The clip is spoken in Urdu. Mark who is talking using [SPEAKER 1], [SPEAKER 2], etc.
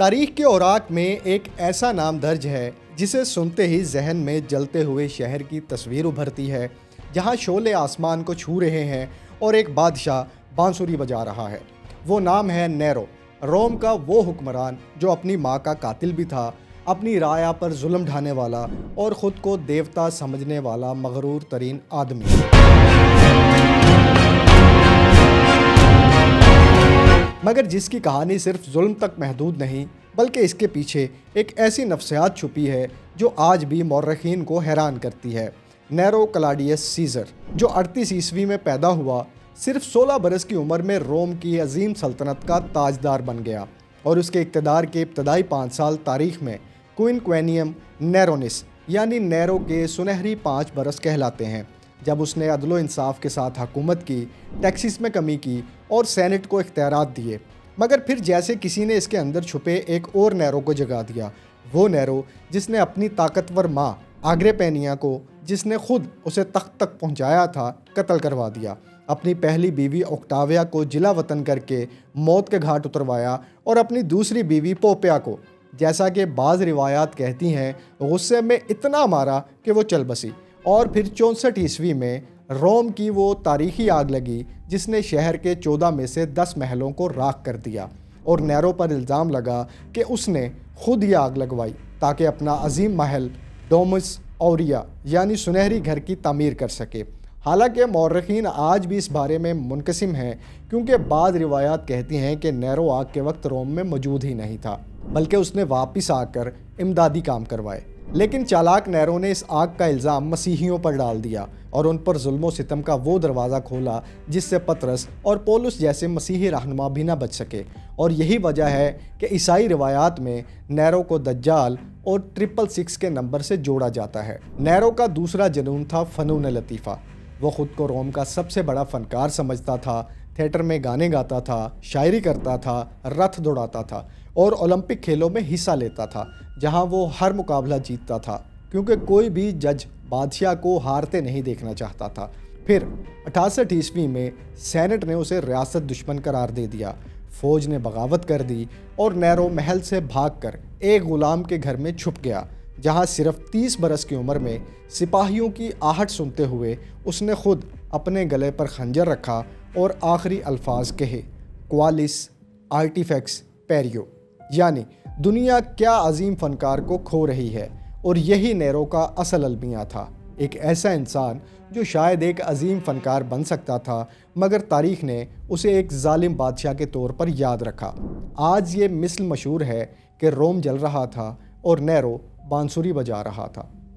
[SPEAKER 1] تاریخ کے اوراق میں ایک ایسا نام درج ہے جسے سنتے ہی ذہن میں جلتے ہوئے شہر کی تصویر ابھرتی ہے، جہاں شعلے آسمان کو چھو رہے ہیں اور ایک بادشاہ بانسری بجا رہا ہے۔ وہ نام ہے نیرو، روم کا وہ حکمران جو اپنی ماں کا قاتل بھی تھا، اپنی رعایا پر ظلم ڈھانے والا اور خود کو دیوتا سمجھنے والا مغرور ترین آدمی۔ مگر جس کی کہانی صرف ظلم تک محدود نہیں بلکہ اس کے پیچھے ایک ایسی نفسیات چھپی ہے جو آج بھی مورخین کو حیران کرتی ہے۔ نیرو کلاڈیس سیزر، جو 38 عیسوی میں پیدا ہوا، صرف 16 برس کی عمر میں روم کی عظیم سلطنت کا تاجدار بن گیا، اور اس کے اقتدار کے ابتدائی 5 سال تاریخ میں کوئنکوینیم نیرونس یعنی نیرو کے سنہری 5 برس کہلاتے ہیں، جب اس نے عدل و انصاف کے ساتھ حکومت کی، ٹیکسز میں کمی کی اور سینٹ کو اختیارات دیے۔ مگر پھر جیسے کسی نے اس کے اندر چھپے ایک اور نیرو کو جگا دیا، وہ نیرو جس نے اپنی طاقتور ماں آگریپینیا کو، جس نے خود اسے تخت تک پہنچایا تھا، قتل کروا دیا، اپنی پہلی بیوی اوکٹاویا کو جلا وطن کر کے موت کے گھاٹ اتروایا، اور اپنی دوسری بیوی پوپیا کو، جیسا کہ بعض روایات کہتی ہیں، غصے میں اتنا مارا کہ وہ چل بسی۔ اور پھر 64 عیسوی میں روم کی وہ تاریخی آگ لگی جس نے شہر کے 14 میں سے 10 محلوں کو راکھ کر دیا، اور نیرو پر الزام لگا کہ اس نے خود یہ آگ لگوائی تاکہ اپنا عظیم محل ڈومس اوریا یعنی سنہری گھر کی تعمیر کر سکے۔ حالانکہ مورخین آج بھی اس بارے میں منقسم ہیں، کیونکہ بعض روایات کہتی ہیں کہ نیرو آگ کے وقت روم میں موجود ہی نہیں تھا، بلکہ اس نے واپس آ کر امدادی کام کروائے۔ لیکن چالاک نیرو نے اس آگ کا الزام مسیحیوں پر ڈال دیا اور ان پر ظلم و ستم کا وہ دروازہ کھولا جس سے پطرس اور پولس جیسے مسیحی رہنما بھی نہ بچ سکے، اور یہی وجہ ہے کہ عیسائی روایات میں نیرو کو دجال اور 666 کے نمبر سے جوڑا جاتا ہے۔ نیرو کا دوسرا جنون تھا فنون لطیفہ۔ وہ خود کو روم کا سب سے بڑا فنکار سمجھتا تھا، تھیٹر میں گانے گاتا تھا، شاعری کرتا تھا، رتھ دوڑاتا تھا اور اولمپک کھیلوں میں حصہ لیتا تھا، جہاں وہ ہر مقابلہ جیتتا تھا، کیونکہ کوئی بھی جج بادشاہ کو ہارتے نہیں دیکھنا چاہتا تھا۔ پھر 68 عیسوی میں سینٹ نے اسے ریاست دشمن قرار دے دیا، فوج نے بغاوت کر دی اور نیرو محل سے بھاگ کر ایک غلام کے گھر میں چھپ گیا، جہاں صرف 30 برس کی عمر میں سپاہیوں کی آہٹ سنتے ہوئے اس نے خود اپنے گلے پر خنجر رکھا اور آخری الفاظ کہے، کوالس آرٹیفیکس پیریو، یعنی دنیا کیا عظیم فنکار کو کھو رہی ہے۔ اور یہی نیرو کا اصل المیہ تھا، ایک ایسا انسان جو شاید ایک عظیم فنکار بن سکتا تھا، مگر تاریخ نے اسے ایک ظالم بادشاہ کے طور پر یاد رکھا۔ آج یہ مثل مشہور ہے کہ روم جل رہا تھا اور نیرو بانسری بجا رہا تھا۔